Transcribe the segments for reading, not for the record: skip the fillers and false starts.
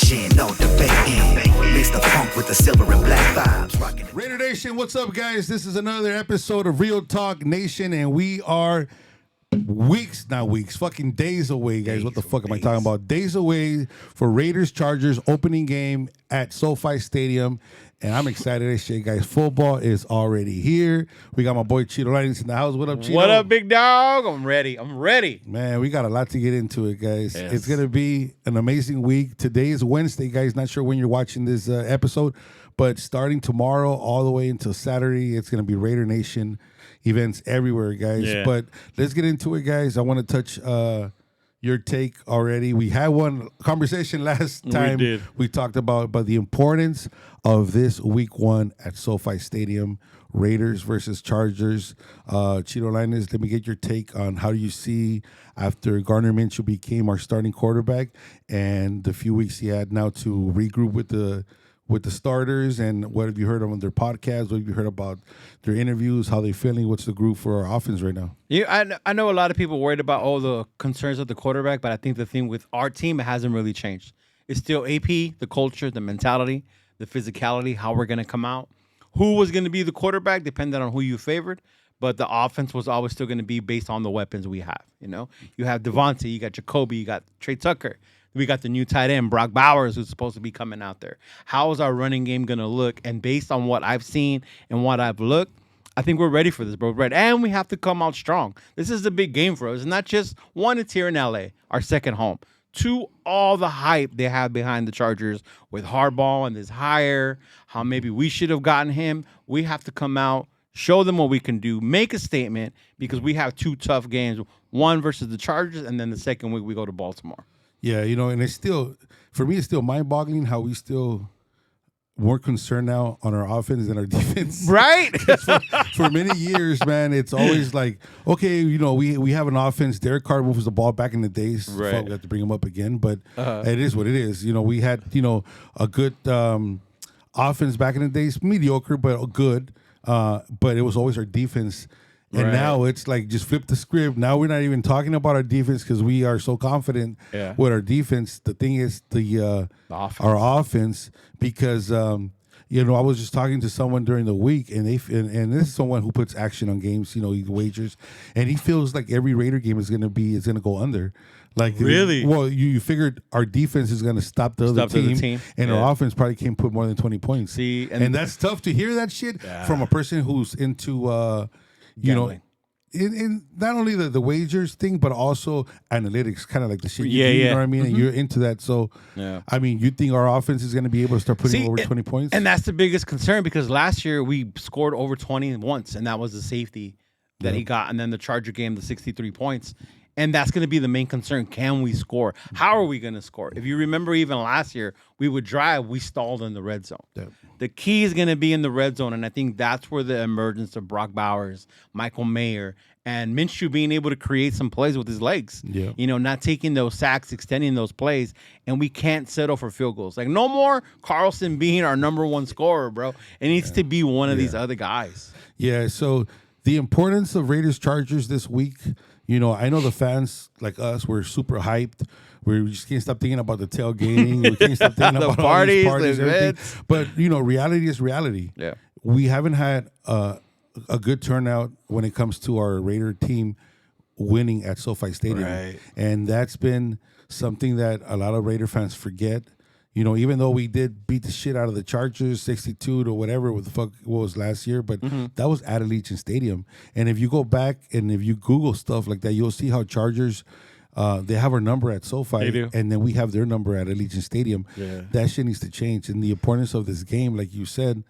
Nation, no debating. Mix the funk with the silver and black vibes. Rockin' Raider Nation, what's up, guys? This is another episode of Real Talk Nation, and we are fucking days away, guys. What the fuck am I talking about? Days away for Raiders-Chargers opening game at SoFi Stadium, and I'm excited as shit, guys. Football is already here. We got my boy Cheeto Lightnings in the house. What up, Cheeto? What up, big dog? I'm ready. Man, we got a lot to get into it, guys. Yes. It's going to be an amazing week. Today is Wednesday, guys. Not sure when you're watching this episode, but starting tomorrow all the way until Saturday, it's going to be Raider Nation events everywhere, guys. Yeah. But let's get into it, guys. I want to touch your take already. We had one conversation last time. We did. We talked about the importance of this week one at SoFi Stadium, Raiders versus Chargers. Cheeto Linus, let me get your take on how you see after Gardner Minshew became our starting quarterback and the few weeks he had now to regroup with the starters, and what have you heard on their podcasts? What have you heard about their interviews? How they feeling? What's the group for our offense right now? Yeah, I know a lot of people worried about all the concerns of the quarterback, but I think the thing with our team, it hasn't really changed. It's still AP, the culture, the mentality, the physicality, how we're going to come out. Who was going to be the quarterback depended on who you favored, but the offense was always still going to be based on the weapons we have. You know, you have Devontae, you got Jacoby, you got Trey Tucker. We got the new tight end, Brock Bowers, who's supposed to be coming out there. How is our running game going to look? And based on what I've seen and what I've looked, I think we're ready for this, bro. Right. And we have to come out strong. This is a big game for us. It's not just one, it's here in LA, our second home. Two, all the hype they have behind the Chargers with Harbaugh and this hire, how maybe we should have gotten him. We have to come out, show them what we can do, make a statement, because we have two tough games, one versus the Chargers, and then the second week we go to Baltimore. Yeah, you know, and it's still, for me, it's still mind-boggling how we still more concerned now on our offense than our defense. Right? for many years, man, it's always like, okay, you know, we have an offense. Derek Carr moves the ball back in the days. Right. Fuck, we have to bring him up again, but it is what it is. You know, we had, you know, a good offense back in the days, mediocre, but good. But it was always our defense. And now it's like just flip the script. Now we're not even talking about our defense because we are so confident with our defense. The thing is our offense, because you know, I was just talking to someone during the week, and and this is someone who puts action on games. You know, he wagers, and he feels like every Raider game is gonna go under. Like, really? Well, you figured our defense is going to stop the other team, and our offense probably can't put more than 20 points. See, and that's tough to hear that shit from a person who's into you know, in not only the wagers thing, but also analytics, kind of like the shit you do, you know what I mean? And you're into that. So, I mean, you think our offense is going to be able to start putting over 20 points? And that's the biggest concern, because last year we scored over 20 once, and that was the safety that he got. And then the Charger game, the 63 points. And that's going to be the main concern. Can we score? How are we going to score? If you remember, even last year, we would drive, we stalled in the red zone. Yep. The key is going to be in the red zone, and I think that's where the emergence of Brock Bowers, Michael Mayer, and Minshew being able to create some plays with his legs. Yeah. You know, not taking those sacks, extending those plays, and we can't settle for field goals. Like, no more Carlson being our number one scorer, bro. It needs to be one of these other guys. Yeah, so the importance of Raiders-Chargers this week, you know, I know the fans like us, we're super hyped. We just can't stop thinking about the tailgating. We can't stop thinking the about parties, all these parties, the everything. But, you know, reality is reality. Yeah. We haven't had a good turnout when it comes to our Raider team winning at SoFi Stadium. Right. And that's been something that a lot of Raider fans forget. You know, even though we did beat the shit out of the Chargers, 62 to whatever what the fuck was last year, but that was at Allegiant Stadium. And if you go back and if you Google stuff like that, you'll see how Chargers, they have our number at SoFi, and then we have their number at Allegiant Stadium. Yeah. That shit needs to change. And the importance of this game, like you said,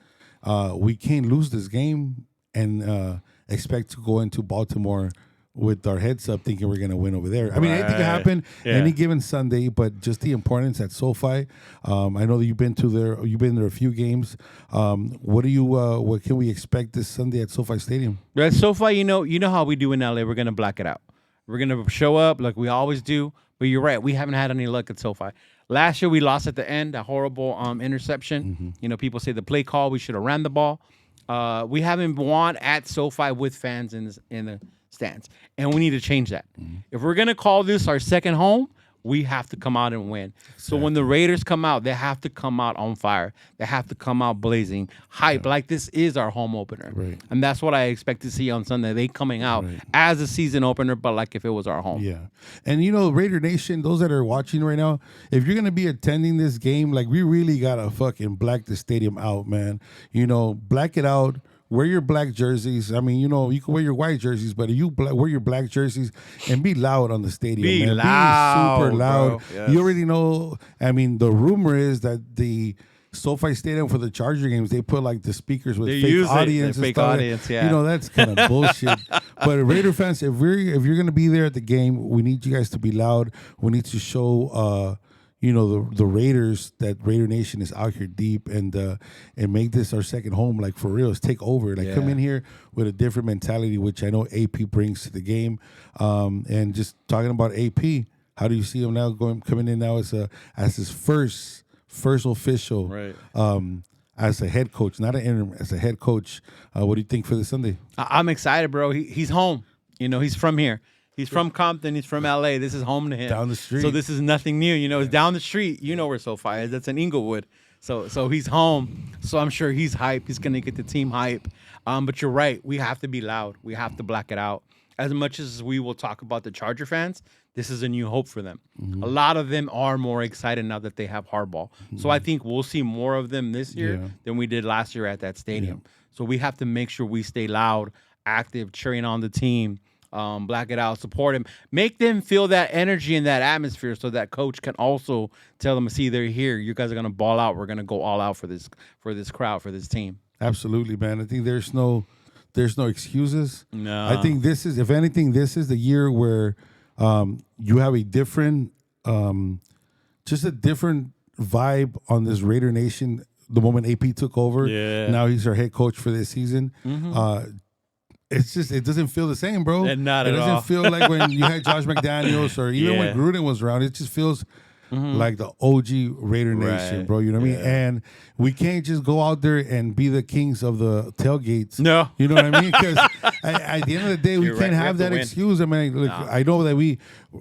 we can't lose this game and expect to go into Baltimore with our heads up thinking we're going to win over there. I mean, anything can happen any given Sunday, but just the importance at SoFi. I know that you've been there a few games. What can we expect this Sunday at SoFi Stadium? At SoFi, you know how we do in LA. We're going to black it out. We're going to show up like we always do. But you're right. We haven't had any luck at SoFi. Last year, we lost at the end, a horrible interception. Mm-hmm. You know, people say the play call, we should have ran the ball. We haven't won at SoFi with fans in the stands, and we need to change that. Mm-hmm. If we're going to call this our second home, we have to come out and win. So when the Raiders come out, they have to come out on fire. They have to come out blazing, hype, like this is our home opener. Right. And that's what I expect to see on Sunday. They coming out as a season opener, but like if it was our home. Yeah. And, Raider Nation, those that are watching right now, if you're going to be attending this game, like, we really got to fucking black the stadium out, man. Black it out. Wear your black jerseys. I mean, you can wear your white jerseys, but if you wear your black jerseys and be loud on the stadium, Be man. loud, be super loud. bro. Yes. You already know. I mean, the rumor is that the SoFi Stadium for the Charger games, they put like the speakers with fake audience. Fake audience, yeah. That's kind of bullshit. But Raider fans, if you're gonna be there at the game, we need you guys to be loud. We need to show the Raiders, that Raider Nation is out here deep, and make this our second home, like for real. Take over, like come in here with a different mentality, which I know AP brings to the game. And just talking about AP, how do you see him now coming in now as his first official, as a head coach, not an interim, as a head coach? What do you think for this Sunday? I'm excited, bro. He's home. He's from here. He's from Compton. He's from LA. This is home to him. Down the street. So this is nothing new. It's down the street. You know where SoFi is. That's in Inglewood. So he's home. So I'm sure he's hype. He's gonna get the team hype. But you're right. We have to be loud. We have to black it out. As much as we will talk about the Charger fans, this is a new hope for them. Mm-hmm. A lot of them are more excited now that they have Harbaugh. Mm-hmm. So I think we'll see more of them this year than we did last year at that stadium. Yeah. So we have to make sure we stay loud, active, cheering on the team. Black it out, support him, make them feel that energy and that atmosphere, so that coach can also tell them, see, they're here. You guys are gonna ball out. We're gonna go all out for this crowd, for this team. Absolutely, man. I think there's no excuses. No, I think this is, if anything, this is the year where you have a different, just a different vibe on this Raider Nation. The moment AP took over, now he's our head coach for this season. Mm-hmm. It's just, it doesn't feel the same, bro. And not it at all. It doesn't feel like when you had Josh McDaniels or even when Gruden was around. It just feels like the OG Raider Nation, bro. You know what I mean? And we can't just go out there and be the kings of the tailgates. No. You know what I mean? Because at the end of the day, we can't have that excuse. I mean, look, I know that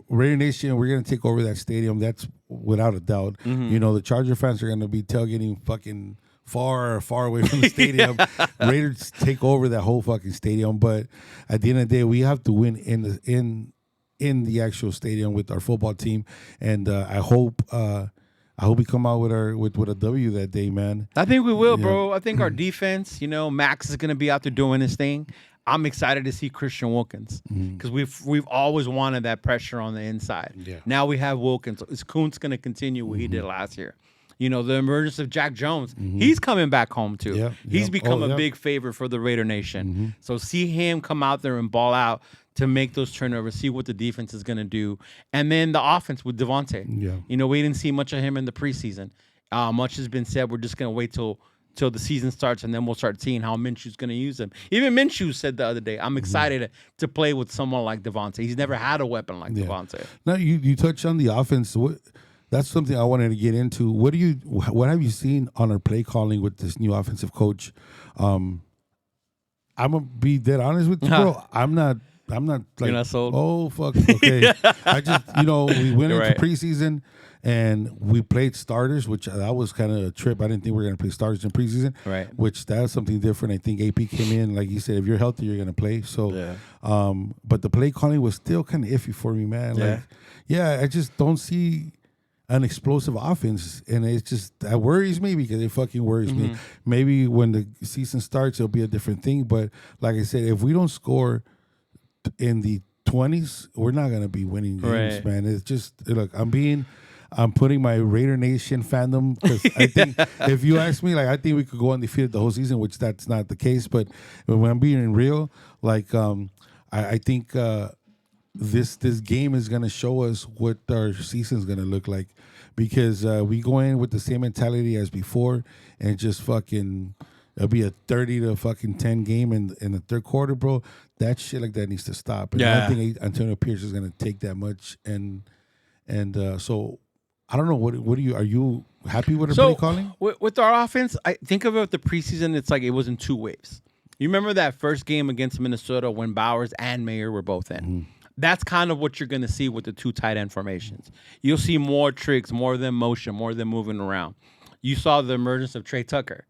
Raider Nation, we're going to take over that stadium. That's without a doubt. Mm-hmm. The Charger fans are going to be tailgating fucking far away from the stadium. Raiders take over that whole fucking stadium, but at the end of the day, we have to win in the actual stadium with our football team, and I hope we come out with a W that day, man. I think we will, bro. I think our defense, Max is gonna be out there doing his thing. I'm excited to see Christian Wilkins because we've always wanted that pressure on the inside. Yeah. Now we have Wilkins. Is Kuntz gonna continue what he did last year? The emergence of Jack Jones, he's coming back home too. Yeah, he's become a big favorite for the Raider Nation. So see him come out there and ball out to make those turnovers, see what the defense is going to do. And then the offense with Devontae. Yeah. We didn't see much of him in the preseason. Much has been said. We're just going to wait till the season starts, and then we'll start seeing how Minshew's going to use him. Even Minshew said the other day, I'm excited to play with someone like Devontae. He's never had a weapon like Devontae. Now, you touched on the offense. That's something I wanted to get into. What have you seen on our play calling with this new offensive coach? I'm gonna be dead honest with you, bro. I'm not like, you're not sold. Oh fuck. Okay. I just we went into preseason and we played starters, which that was kind of a trip. I didn't think we were gonna play starters in preseason. Right. Which that's something different. I think AP came in, like you said, if you're healthy, you're gonna play. So but the play calling was still kind of iffy for me, man. Like I just don't see an explosive offense, and it's just, that worries me because it fucking worries me. Maybe when the season starts, it'll be a different thing. But like I said, if we don't score in the 20s, we're not gonna be winning games, man. It's just, look, I'm putting my Raider Nation fandom, because I think if you ask me, like, I think we could go undefeated the whole season, which that's not the case. But when I'm being real, like, I think this game is gonna show us what our season is gonna look like, because we go in with the same mentality as before, and just fucking, it'll be a 30 to fucking 10 game in the third quarter, bro. That shit like that needs to stop. And I don't think Antonio Pierce is gonna take that much, and so I don't know. What are you happy with our play calling? With our offense, I think of it, the preseason, it's like it was in two waves. You remember that first game against Minnesota when Bowers and Mayer were both in? That's kind of what you're going to see with the two tight end formations. You'll see more tricks, more of them motion, more of them moving around. You saw the emergence of Trey Tucker,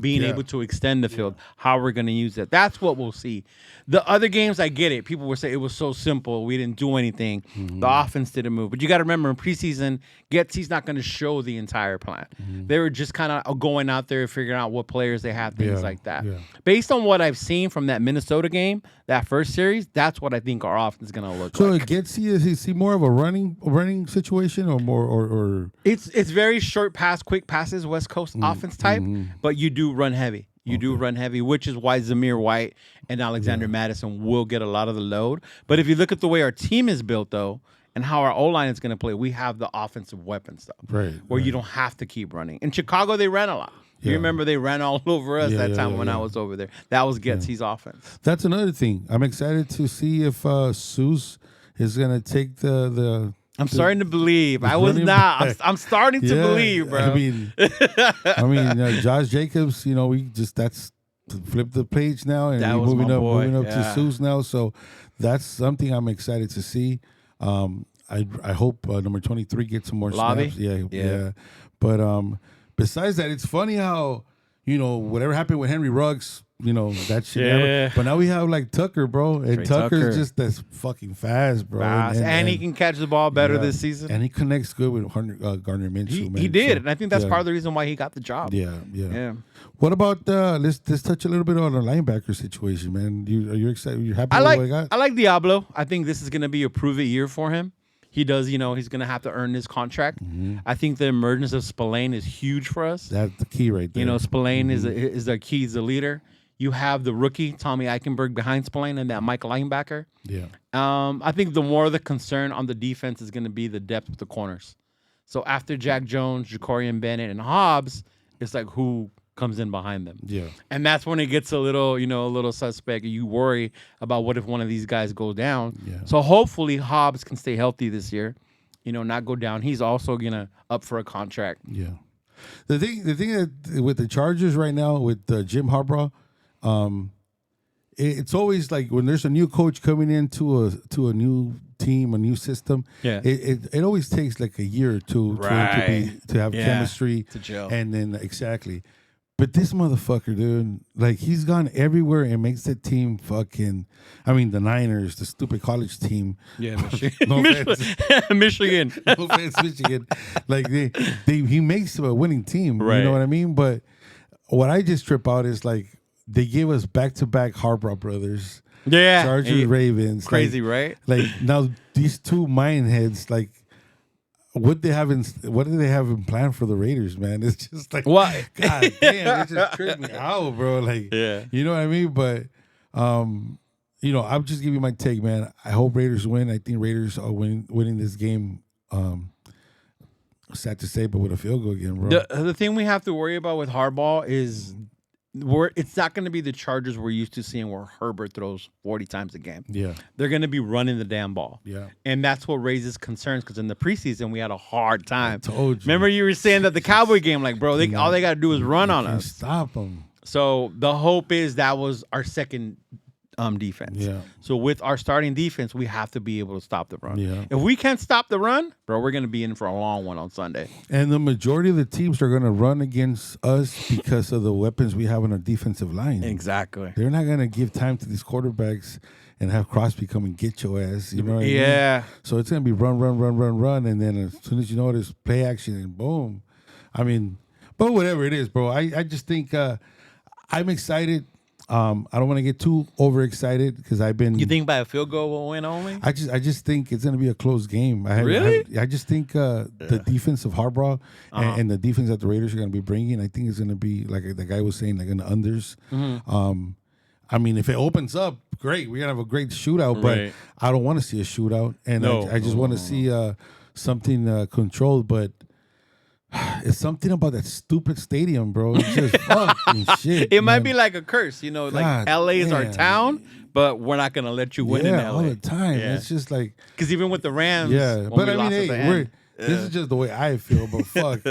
being able to extend the field, how we're going to use it. That's what we'll see. The other games, I get it. People were saying it was so simple. We didn't do anything. The offense didn't move. But you got to remember, in preseason, Getsy's not going to show the entire plan. They were just kind of going out there, figuring out what players they had, things like that. Yeah. Based on what I've seen from that Minnesota game, that first series, that's what I think our offense is going to look So like. Getsy, is he more of a running situation or more or It's very short pass, quick passes, West Coast offense type, but you do run heavy. You do run heavy, which is why Zamir White and Alexander Madison will get a lot of the load. But if you look at the way our team is built, though, and how our O-line is going to play, we have the offensive weapons, though, Right, where you don't have to keep running. In Chicago, they ran a lot. You Yeah. remember they ran all over us that time when I was over there. That was Getsy's offense. That's another thing. I'm excited to see if Seuss is gonna take the I'm starting to believe. I was running not. back. I'm starting to believe, bro. I mean, Josh Jacobs. We just that's flip the page now and That we're was my boy. moving up to Yeah. Seuss now. So that's something I'm excited to see. I hope number 23 gets some more Lobby? snaps. Yeah. Yeah. But besides that, it's funny how whatever happened with Henry Ruggs. That shit. Yeah. But now we have like Tucker, bro, and Trey Tucker's Tucker. just that's fucking fast, bro. And he can catch the ball better yeah. this season. And he connects good with Gardner Minshew. He man. did, So, and I think that's yeah. part of the reason why he got the job. Yeah. Yeah. What about let's touch a little bit on the linebacker situation, man. Are you excited? You happy I with like what I got? I like Diablo. I think this is going to be a prove it year for him. He does, he's going to have to earn this contract. I think the emergence of Spillane is huge for us. That's the key right there. Spillane is the key, is the leader. You have the rookie Tommy Eichenberg behind Spillane and that Mike linebacker. Yeah. I think the more the concern on the defense is going to be the depth of the corners. So after Jack Jones, Jacorian Bennett, and Hobbs, it's like who comes in behind them. Yeah. And that's when it gets a little suspect. You worry about what if one of these guys goes down. Yeah. So hopefully Hobbs can stay healthy this year, not go down. He's also gonna up for a contract. Yeah. The thing that with the Chargers right now with Jim Harbaugh, it's always like when there's a new coach coming into a new team, a new system. Yeah. It always takes like a year or two to have chemistry to gel. and then exactly. But this motherfucker, dude, like he's gone everywhere and makes the team fucking. I mean, the Niners, the stupid college team. Yeah, Michigan. No offense. Michigan. No offense, Michigan. Like he makes a winning team. Right. You know what I mean? But what I just trip out is like they gave us back-to-back Harbaugh brothers. Yeah. Chargers, Ravens. Crazy, like, right? Like now these two mind heads, like what do they have in plan for the Raiders, man? It's just like What? God damn, it just tripped me out, bro. Like you know what I mean? But I'll just give you my take, man. I hope Raiders win. I think Raiders are winning this game. Sad to say, but with a field goal again, bro. The thing we have to worry about with Harbaugh is it's not going to be the Chargers we're used to seeing where Herbert throws 40 times a game. Yeah. They're going to be running the damn ball. Yeah. And that's what raises concerns because in the preseason, we had a hard time. I told you. Remember you were saying that the Cowboy game, like, bro, all they got to do is run on us. Stop them. So the hope is that was our second defense. Yeah. So with our starting defense, we have to be able to stop the run. Yeah. If we can't stop the run, bro, we're going to be in for a long one on Sunday. And the majority of the teams are going to run against us because of the weapons we have on our defensive line. Exactly. They're not going to give time to these quarterbacks and have Crosby come and get your ass. You know what I mean? Yeah. So it's going to be run. And then as soon as you know there's play action and boom. I mean, but whatever it is, bro. I just think I'm excited. I don't want to get too overexcited because I've been. You think by a field goal we'll win only? I just think it's going to be a close game. Really? I just think the defense of Harbaugh and the defense that the Raiders are going to be bringing, I think is going to be like the guy was saying, like in the unders. I mean, if it opens up, great. We're going to have a great shootout, but I don't want to see a shootout, and I just want to see something controlled. But it's something about that stupid stadium, bro. It's just fucking shit. It might be like a curse, like God LA is our damn. town, but we're not gonna let you win in LA all the time. Yeah. It's just like Because even with the Rams, when but we I mean, lost at the end, this is just the way I feel. But fuck,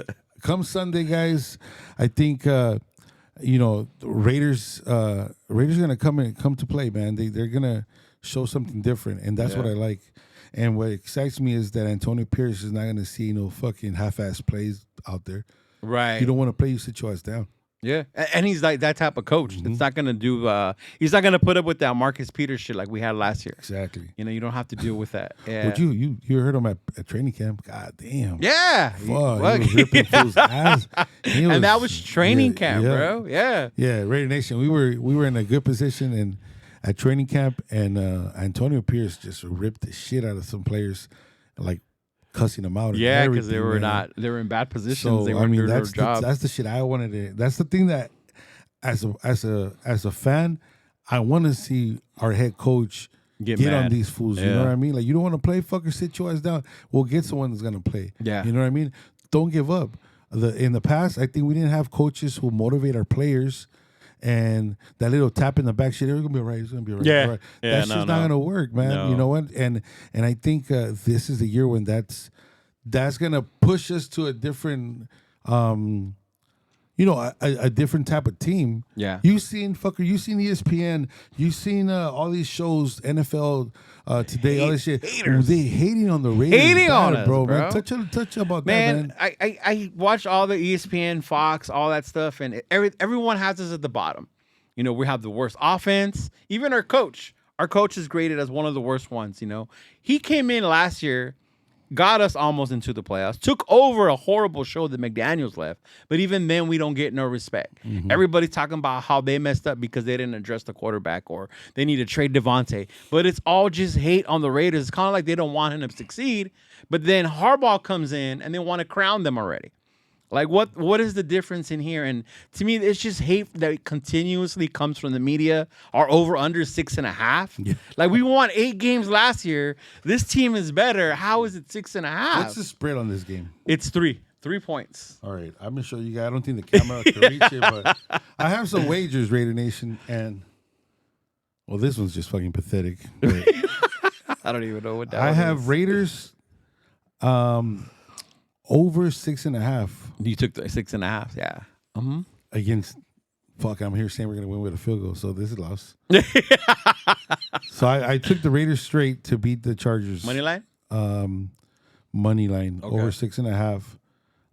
come Sunday, guys, I think the Raiders gonna come to play, man. They're gonna show something different, and that's what I like. And what excites me is that Antonio Pierce is not going to see no fucking half-ass plays out there. Right. You don't want to play, you sit your ass down. Yeah, and he's like that type of coach. It's not gonna do. He's not gonna put up with that Marcus Peters shit like we had last year. Exactly. You know, you don't have to deal with that. Yeah. But you heard him at training camp. God damn. Yeah. Fuck. He was ripping fools' ass. And that was training camp, bro. Yeah. Yeah, Raider Nation. We were in a good position and at training camp, and Antonio Pierce just ripped the shit out of some players, like cussing them out. Yeah, because they were in bad positions. So, they weren't doing their job. That's the shit I wanted to. That's the thing that, as a fan, I want to see our head coach get on these fools. You know what I mean? Like, you don't want to play, fucker, sit your ass down. We'll get someone that's gonna play. Yeah. You know what I mean? Don't give up. In the past, I think we didn't have coaches who motivate our players. And that little tap in the back shit, it's gonna be all right. It's gonna be all right. Yeah. All right. Yeah, That's just not gonna work, man. No. You know what? And I think this is the year when that's gonna push us to a different, a different type of team. Yeah. You seen ESPN. You seen all these shows, NFL Today, all this shit. Haters. They hating on the Raiders, Hating on us, bro. Man. Touch about Man, that, man. I watch all the ESPN, Fox, all that stuff, and everyone has us at the bottom. You know, we have the worst offense. Even our coach. Our coach is graded as one of the worst ones, you know. He came in last year, got us almost into the playoffs, took over a horrible show that McDaniels left, but even then we don't get no respect. Everybody's talking about how they messed up because they didn't address the quarterback or they need to trade Devontae, but it's all just hate on the Raiders. It's kind of like they don't want him to succeed, but then Harbaugh comes in and they want to crown them already. Like, what is the difference in here? And to me, it's just hate that continuously comes from the media. Our over-under 6.5. Yeah. Like, we won 8 games last year. This team is better. How is it 6.5? What's the spread on this game? It's 3 points. All right, I'm gonna show you guys. I don't think the camera can reach it, but I have some wagers, Raider Nation, and well, this one's just fucking pathetic. I don't even know what that I is. have Raiders, over 6.5. You took the 6.5, yeah. Against, I'm here saying we're gonna win with a field goal, so this is loss. So I took the Raiders straight to beat the Chargers. Money line? Money line Okay. over 6.5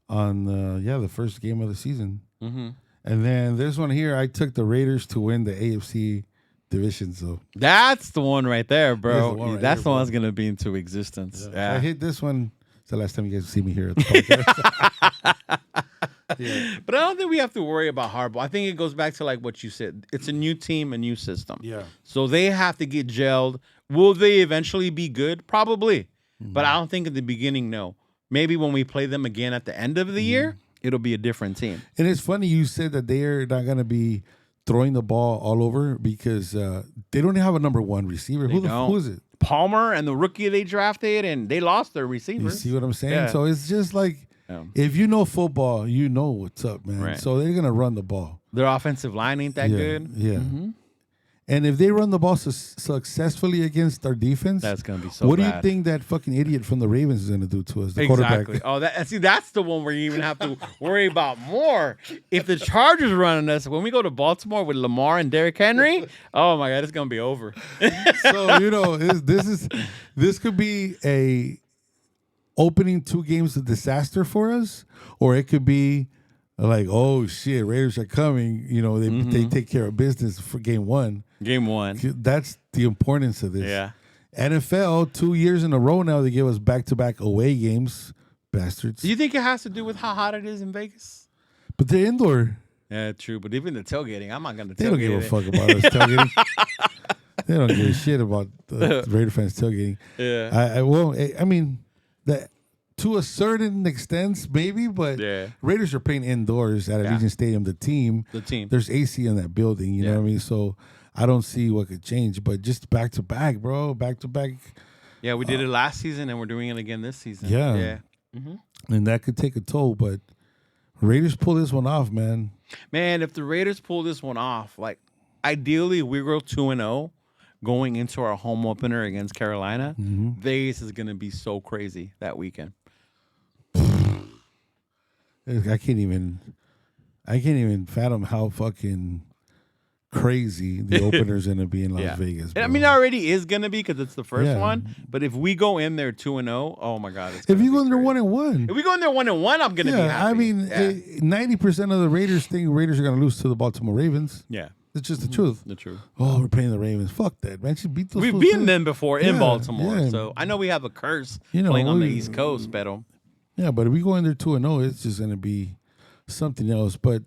on the first game of the season. And then this one here, I took the Raiders to win the AFC division. So That's the one right there, bro. That's the one right That's here, the one bro. that's gonna be into existence. Yeah. I hit this one. It's the last time you guys see me here at the podcast. Yeah. But I don't think we have to worry about Harbaugh. I think it goes back to like what you said. It's a new team, a new system. Yeah. So they have to get gelled. Will they eventually be good? Probably. But I don't think at the beginning, no. Maybe when we play them again at the end of the year, it'll be a different team. And it's funny you said that they're not going to be throwing the ball all over because they don't have a number one receiver. Who is it? Palmer and the rookie they drafted, and they lost their You receivers. see what I'm saying? Yeah. So it's just like, if you know football, you know what's up, man. Right. So they're going to run the ball. Their offensive line ain't that good. Yeah. And if they run the ball successfully against our defense, That's gonna be so What do bad. you think that fucking idiot from the Ravens is going to do to us? The Exactly. quarterback. Oh, that's the one where you even have to worry about more. If the Chargers running us, when we go to Baltimore with Lamar and Derrick Henry, oh my God, it's gonna be over. So this could be a opening 2 games of disaster for us, or it could be like, oh shit, Raiders are coming. You know, they take care of business for game 1. Game 1. That's the importance of this. Yeah. NFL 2 years in a row now they give us back-to-back away games, bastards. Do you think it has to do with how hot it is in Vegas? But they're indoor. Yeah, true. But even the tailgating, I'm not gonna tailgate. They don't give a fuck about us tailgating. They don't give a shit about the Raider fans tailgating. Yeah. I mean, that to a certain extent, maybe, but Yeah. Raiders are playing indoors at Allegiant Stadium. The team, there's AC in that building. You know what I mean? So I don't see what could change. But just back to back, bro, back to back. Yeah, we did it last season, and we're doing it again this season. Yeah. Yeah. And that could take a toll. But Raiders pull this one off, man. Man, if the Raiders pull this one off, like ideally we go 2-0 going into our home opener against Carolina. Vegas is gonna be so crazy that weekend. I can't even fathom how fucking crazy the opener's going to be in Las Vegas. Bro. I mean, it already is gonna be because it's the first Yeah. one. But if we go in there 2-0, oh my god! If you go in there 1-1, if we go in there 1-1, I'm gonna be happy. I mean, 90% of the Raiders think Raiders are going to lose to the Baltimore Ravens. yeah, It's just the truth. the truth. Oh, we're playing the Ravens. Fuck that, man. Should beat those. We've fools beaten too. them before in Yeah, Baltimore, yeah. so I know we have a curse You know, playing on the we- East Coast, pero Yeah, but if we go in there 2-0, it's just going to be something else. But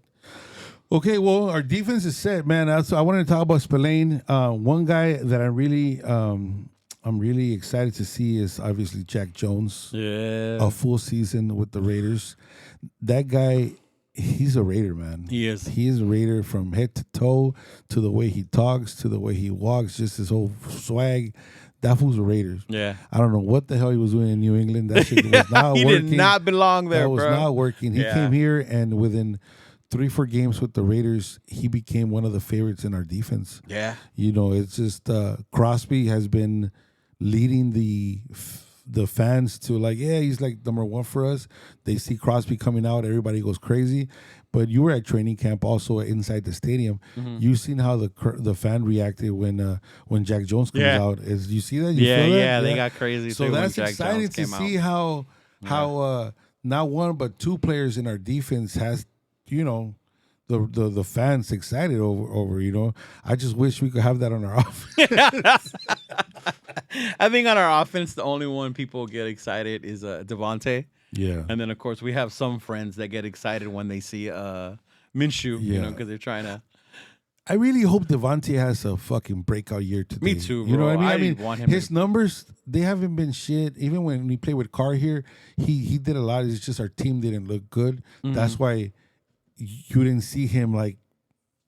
okay, well, our defense is set, man. So I wanted to talk about Spillane. One guy that I'm really excited to see is obviously Jack Jones. yeah, A full season with the Raiders. That guy, he's a Raider, man. he is. He is a Raider from head to toe, to the way he talks, to the way he walks, just his whole swag. That fool's a Raider. Yeah, I don't know what the hell he was doing in New England. That shit was not he working. did not belong there, That was bro. not working. He Yeah. came here, and within 3-4 games with the Raiders, he became one of the favorites in our defense. Yeah, You know, it's just Crosby has been leading the fans to like, yeah, he's like number one for us. They see Crosby coming out, everybody goes crazy. But you were at training camp also inside the stadium. You've seen how the fan reacted when Jack Jones comes Yeah. out. Is you see that? You feel that? they got crazy. So too when that's Jack exciting Jones to came see out. how not one but two players in our defense has, you know, the fans excited over, you know. I just wish we could have that on our offense. I think on our offense, the only one people get excited is Devontae. Yeah. And then, of course, we have some friends that get excited when they see Minshew, you Yeah. know, because they're trying to. I really hope Devontae has a fucking breakout year today. Me too, You know bro. what I I mean? want him His to- numbers, they haven't been shit. Even when he played with Carr here, he did a lot. It's just our team didn't look good. Mm-hmm. That's why you didn't see him like,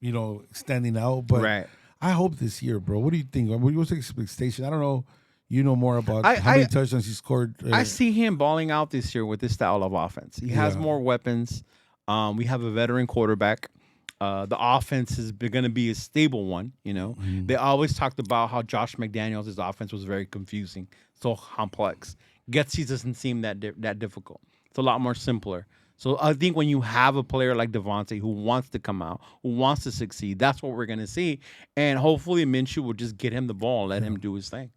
you know, standing out. But Right. I hope this year, bro. What do you think? What's the expectation? I don't know. You know more about I- how many I- touchdowns he scored. I see him balling out this year with this style of offense. He has Yeah. more weapons. We have a veteran quarterback. The offense is going to be a stable one. You know, they always talked about how Josh McDaniels' offense was very confusing, so complex. Getsy doesn't seem that difficult. It's a lot more simpler. So I think when you have a player like Devontae who wants to come out, who wants to succeed, that's what we're going to see. And hopefully Minshew will just get him the ball and let him do his thing.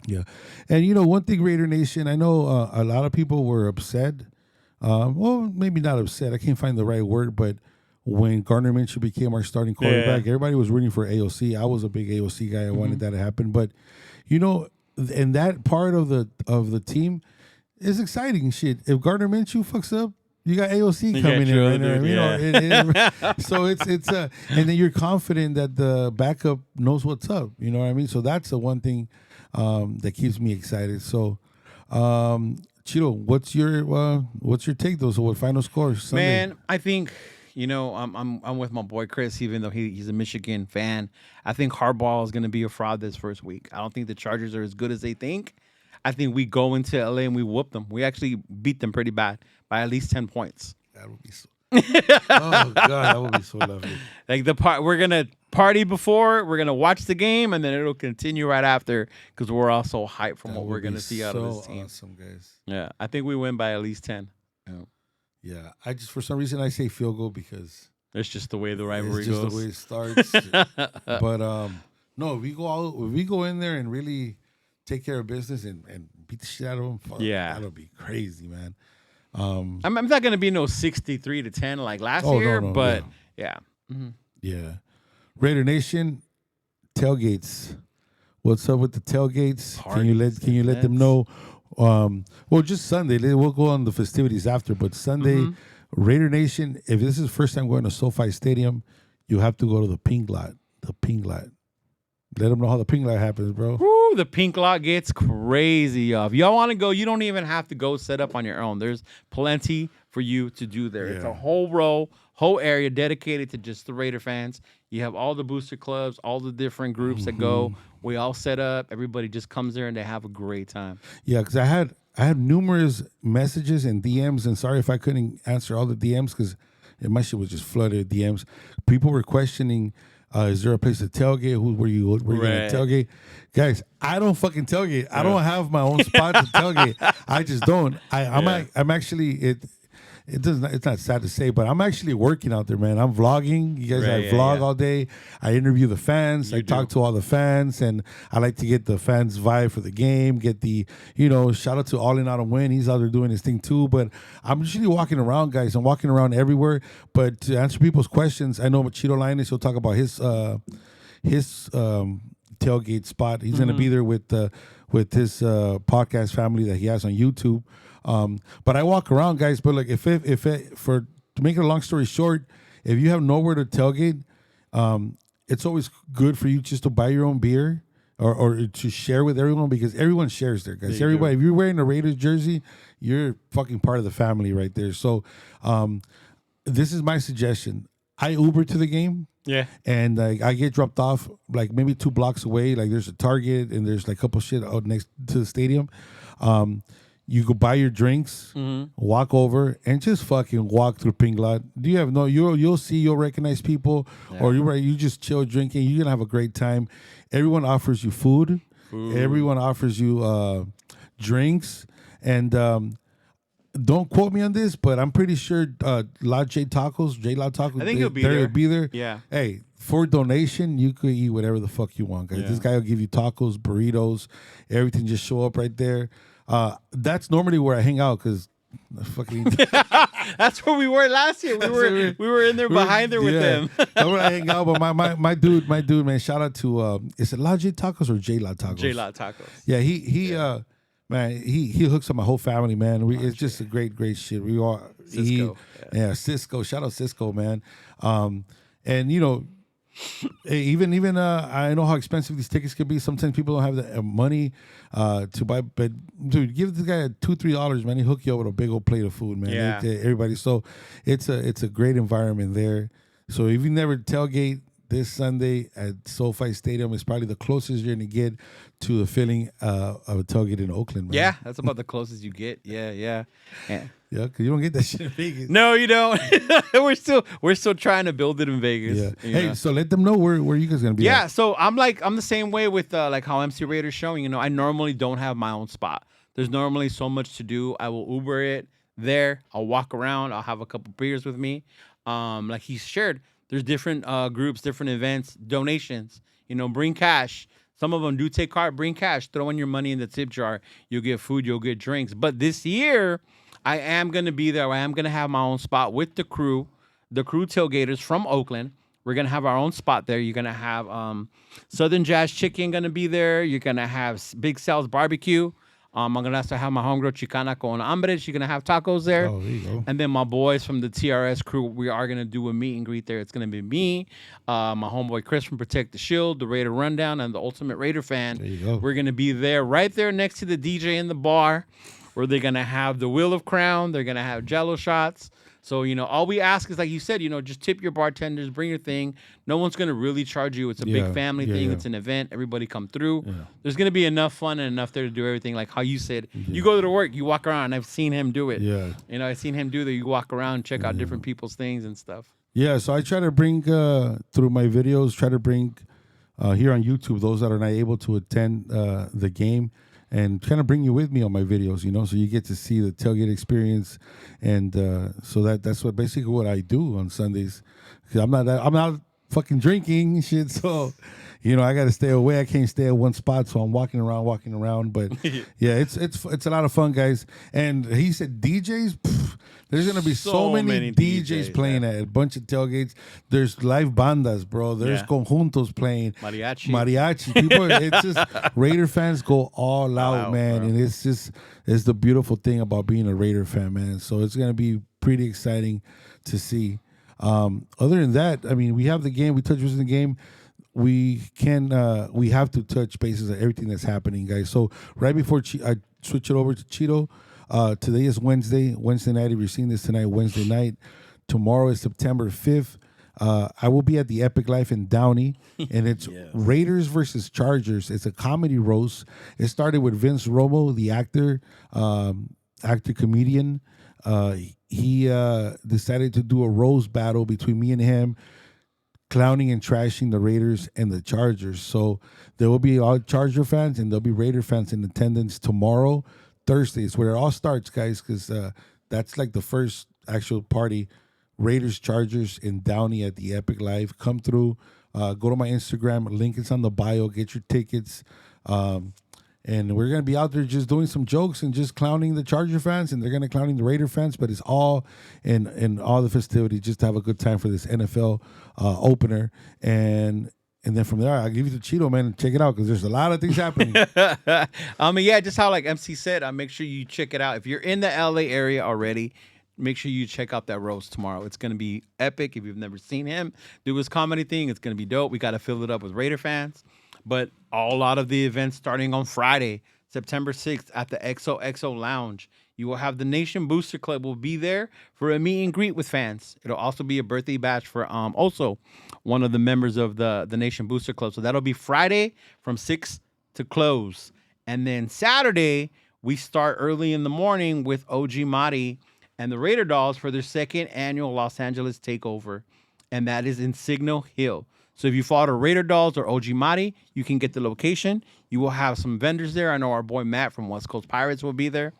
Yeah. And, you know, one thing, Raider Nation, I know a lot of people were upset. Well, maybe not upset. I can't find the right word, but when Gardner Minshew became our starting quarterback, everybody was rooting for AOC. I was a big AOC guy. I wanted that to happen. But, you know, and that part of the team is exciting shit. If Gardner Minshew fucks up, you got AOC You coming got in your right other there. dude, You know, so it's and then you're confident that the backup knows what's up. You know what I mean? So that's the one thing that keeps me excited. So, Chito, what's your take though? So what final score Sunday? Man, I think I'm with my boy Chris, even though he's a Michigan fan. I think Harbaugh is going to be a fraud this first week. I don't think the Chargers are as good as they think. I think we go into LA and we whoop them. We actually beat them pretty bad by at least 10 points. That would be so. Oh God, that would be so lovely. Like we're gonna party before, we're gonna watch the game, and then it'll continue right after because we're all so hyped from That what would we're gonna be see out so of this team. Awesome, guys. Yeah, I think we win by at least 10. Yeah, I just for some reason I say field goal because It's just the way the rivalry it's just goes. the way it starts. But no, if we go in there and really take care of business and beat the shit out of them, fuck, Yeah. that'll be crazy, man. I'm not gonna be no 63-10 like last Oh, no, year, no, but yeah. Yeah, Raider Nation tailgates. What's up with the tailgates? Can you let them events. know? Well, just Sunday. We'll go on the festivities after, but Sunday, Raider Nation. If this is the first time going to SoFi Stadium, you have to go to the Pink Lot. The Pink Lot. Let them know how the Pink Lot happens, bro. Woo, the pink lot gets crazy, y'all. If y'all want to go, you don't even have to go set up on your own. There's plenty for you to do there. It's Yeah. a whole area dedicated to just the Raider fans. You have all the booster clubs, all the different groups that go. We all set up. Everybody just comes there and they have a great time. Yeah, because I had numerous messages and DMs, and sorry if I couldn't answer all the DMs because my shit was just flooded with DMs. People were questioning, is there a place to tailgate? Where you gonna Right. tailgate? Guys, I don't fucking tailgate. I don't have my own spot to tailgate. I just don't. I'm actually It's not sad to say, but I'm actually working out there, man. I'm vlogging. You guys, Right, I yeah, vlog yeah. all day. I interview the fans. I talk to all the fans, and I like to get the fans' vibe for the game. Get the, shout out to All In Out and Win. He's out there doing his thing too. But I'm usually walking around, guys. I'm walking around everywhere. But to answer people's questions, I know Cheeto Linus. He'll talk about his tailgate spot. He's gonna be there with his podcast family that he has on YouTube. But I walk around, guys. But like, to make it a long story short, if you have nowhere to tailgate, it's always good for you just to buy your own beer or to share with everyone, because everyone shares there, guys. Everybody, if you're wearing a Raiders jersey, you're fucking part of the family right there. So, this is my suggestion. I Uber to the game. Yeah. And I get dropped off like maybe 2 blocks away. Like there's a Target and there's like a couple shit out next to the stadium. You go buy your drinks, walk over, and just fucking walk through Pink Lot. Do you have you'll recognize people, or you just chill drinking. You're gonna have a great time. Everyone offers you food. Everyone offers you drinks, and don't quote me on this, but I'm pretty sure La J Tacos, I think he'll be there. He'll be there. Yeah. Hey, for donation, you could eat whatever the fuck you want, guys. Yeah. This guy will give you tacos, burritos, everything. Just show up right there. That's normally where I hang out, because fucking. That's where we were last year. We were in there behind there with them. That's where I hang out. But my dude, man. Shout out to is it La J Tacos or J La Tacos? J Lot Tacos. Yeah, he man, he hooks up my whole family, man. It's just a great shit. We are Cisco. Cisco. Shout out Cisco, man. And even I know how expensive these tickets could be. Sometimes people don't have the money to buy, but dude, give this guy $2-3, man. He hook you up with a big old plate of food, man. Yeah. Everybody. So it's a great environment there. So if you never tailgate this Sunday at SoFi Stadium, is probably the closest you're gonna get to the feeling of a tailgate in Oakland, man. Yeah, that's about the closest you get. Yeah. Yeah, because you don't get that shit in Vegas. No, you don't. we're still trying to build it in Vegas. Yeah. you Hey, know? so let them know where you guys gonna be. Yeah, at. so I'm the same way with like how MC Raiders showing. I normally don't have my own spot. There's normally so much to do. I will Uber it there. I'll walk around. I'll have a couple beers with me. Like he shared, there's different groups, different events, donations. Bring cash. Some of them do take card. Bring cash. Throw in your money in the tip jar. You'll get food. You'll get drinks. But this year, I am gonna be there. I am gonna have my own spot with the crew tailgaters from Oakland. We're gonna have our own spot there. You're gonna have Southern Jazz Chicken gonna be there. You're gonna have Big Sal's Barbecue. I'm gonna also have my homegirl Chicana con Hambre. She's gonna have tacos there. Oh, there you go. And then my boys from the TRS crew, we are gonna do a meet and greet there. It's gonna be me, my homeboy Chris from Protect the Shield, the Raider Rundown, and the Ultimate Raider Fan. There you go. We're gonna be there, right there next to the DJ in the bar, where they're gonna have the Wheel of Crown. They're gonna have Jello shots. So, all we ask is, like you said, just tip your bartenders, bring your thing. No one's going to really charge you. It's a big family thing. Yeah. It's an event. Everybody come through. Yeah. There's going to be enough fun and enough there to do everything. Like how you said, you go to work, you walk around. I've seen him do it. Yeah. I've seen him do that. You walk around, check out different people's things and stuff. Yeah, so I try to bring, through my videos, here on YouTube, those that are not able to attend the game, and kind of bring you with me on my videos, so you get to see the tailgate experience, and so that's basically what I do on Sundays. 'Cause I'm not fucking drinking and shit, so I got to stay away. I can't stay at one spot, so I'm walking around. But yeah, it's a lot of fun, guys. And he said DJs. There's gonna be so many DJs playing at a bunch of tailgates. There's live bandas, bro. There's conjuntos playing. Mariachi. People, it's just Raider fans go all out, man. Bro. And it's the beautiful thing about being a Raider fan, man. So it's gonna be pretty exciting to see. Other than that, I mean, we have the game. We touch on the game. We have to touch bases at everything that's happening, guys. So right before I switch it over to Cheeto, today is Wednesday night. If you're seeing this tonight, Wednesday night. Tomorrow is September 5th. I will be at the Epic Life in Downey, and it's Raiders versus Chargers. It's a comedy roast. It started with Vince Romo, the actor, comedian. He decided to do a roast battle between me and him, clowning and trashing the Raiders and the Chargers. So there will be all Charger fans and there'll be Raider fans in attendance tomorrow, Thursday. It's where it all starts, guys, because that's like the first actual party. Raiders Chargers in Downey at the Epic Live. Come through. Go to my Instagram. Link is on the bio. Get your tickets. And we're going to be out there just doing some jokes and just clowning the Charger fans, and they're going to clowning the Raider fans, but it's all in all the festivities just to have a good time for this NFL opener. And then from there, I'll give you the Cheeto, man, and check it out because there's a lot of things happening. Yeah, just how like MC said, make sure you check it out. If you're in the LA area already, make sure you check out that roast tomorrow. It's going to be epic. If you've never seen him do his comedy thing, it's going to be dope. We got to fill it up with Raider fans. But a lot of the events starting on Friday, September 6th at the XOXO Lounge. You will have the Nation Booster Club will be there for a meet and greet with fans. It'll also be a birthday bash for also one of the members of the Nation Booster Club. So that'll be Friday from 6 to close. And then Saturday, we start early in the morning with OG Madi and the Raider Dolls for their second annual Los Angeles Takeover. And that is in Signal Hill. So if you follow Raider Dolls or OG Madi, you can get the location. You will have some vendors there. I know our boy Matt from West Coast Pirates will be there.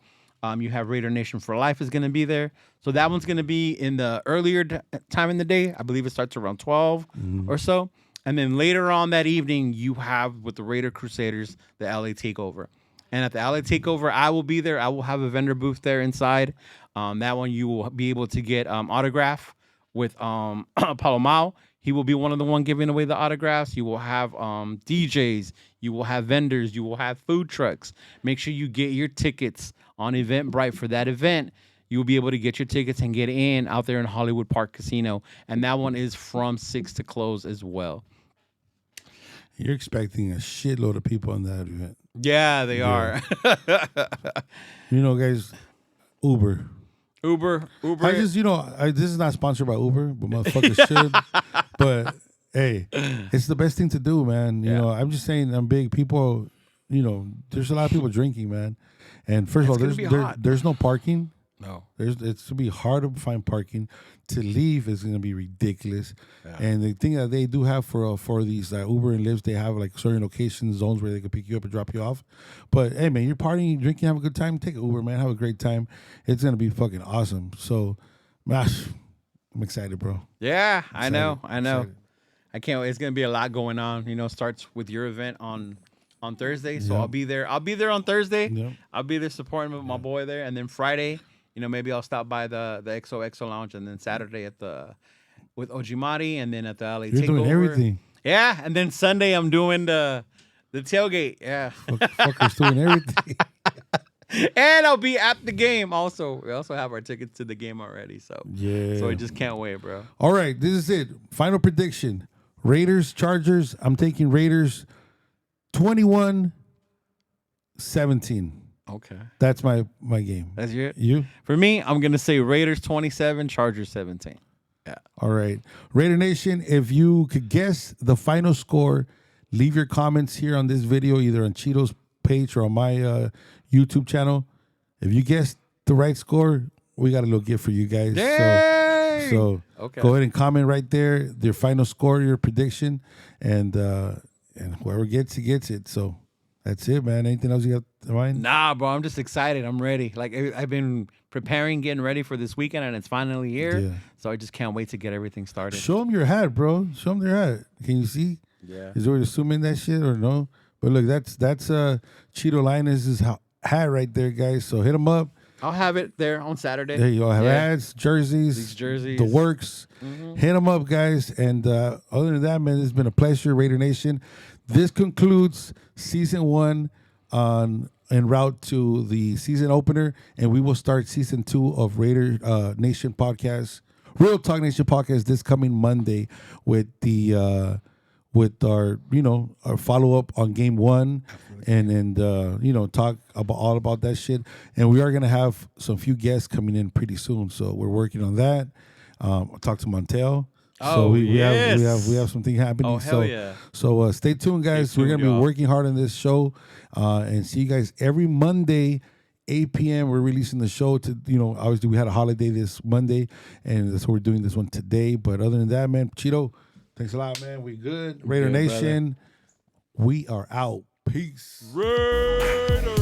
You have Raider Nation for Life is going to be there. So that one's going to be in the earlier time in the day. I believe it starts around 12 or so. And then later on that evening, you have with the Raider Crusaders, the LA Takeover. And at the LA Takeover, I will be there. I will have a vendor booth there inside. That one you will be able to get autograph with Paulo Mao. He will be one of the one giving away the autographs. You will have DJs. You will have vendors. You will have food trucks. Make sure you get your tickets on Eventbrite for that event. You will be able to get your tickets and get in out there in Hollywood Park Casino. And that one is from 6 to close as well. You're expecting a shitload of people on that event. Yeah, they are. You know, guys, Uber. Uber. I just, this is not sponsored by Uber, but motherfuckers should. But hey, it's the best thing to do, man. You know, I'm just saying, I'm big. People, there's a lot of people drinking, man. And first of all, there's no parking. No, it's going to be hard to find parking. To leave is going to be ridiculous. Yeah. And the thing that they do have for these Uber and Lyfts, they have like certain locations, zones where they can pick you up and drop you off. But hey, man, you're partying, you're drinking, have a good time. Take an Uber, man. Have a great time. It's going to be fucking awesome. So, gosh, I'm excited, bro. Yeah, I know. I can't wait. It's going to be a lot going on. Starts with your event on Thursday. So I'll be there. I'll be there on Thursday. Yep. I'll be there supporting with my boy there. And then Friday, maybe I'll stop by the XOXO Lounge, and then Saturday with OG Madi, and then at the LA Takeover. You're doing everything. Yeah, and then Sunday I'm doing the tailgate. Yeah. Fuckers doing everything. And I'll be at the game also. We also have our tickets to the game already. So yeah. So I just can't wait, bro. All right, this is it. Final prediction. Raiders, Chargers. I'm taking Raiders 21-17. Okay. That's my game. That's it? You? For me, I'm going to say Raiders 27, Chargers 17. Yeah. All right. Raider Nation, if you could guess the final score, leave your comments here on this video, either on Cheeto's page or on my YouTube channel. If you guessed the right score, we got a little gift for you guys. Dang! So okay. Go ahead and comment right there, your final score, your prediction, and whoever gets it, gets it. So that's it, man. Anything else you got in mind? Nah, bro. I'm just excited. I'm ready. Like, I've been preparing, getting ready for this weekend, and it's finally here. Yeah. So I just can't wait to get everything started. Show them your hat, bro. Show them their hat. Can you see? Yeah. Is there assuming that shit or no? But look, that's Cheeto Linus' hat right there, guys. So hit him up. I'll have it there on Saturday. There you go. Have hats, jerseys, these jerseys, the works. Mm-hmm. Hit them up, guys. And other than that, man, it's been a pleasure, Raider Nation. This concludes season 1 en route to the season opener, and we will start season 2 of Raider Nation podcast, Real Talk Nation podcast, this coming Monday with the with our our follow up on game 1, and talk about all about that shit. And we are gonna have some few guests coming in pretty soon, so we're working on that. I'll talk to Montel. So we have something happening. Oh, hell yeah. So stay tuned, guys. We're gonna be working hard on this show, and see you guys every Monday, 8 p.m. We're releasing the show to obviously we had a holiday this Monday, and that's why we're doing this one today. But other than that, man, Cheeto, thanks a lot, man. We good. Raider Nation, brother. We are out. Peace. Raider.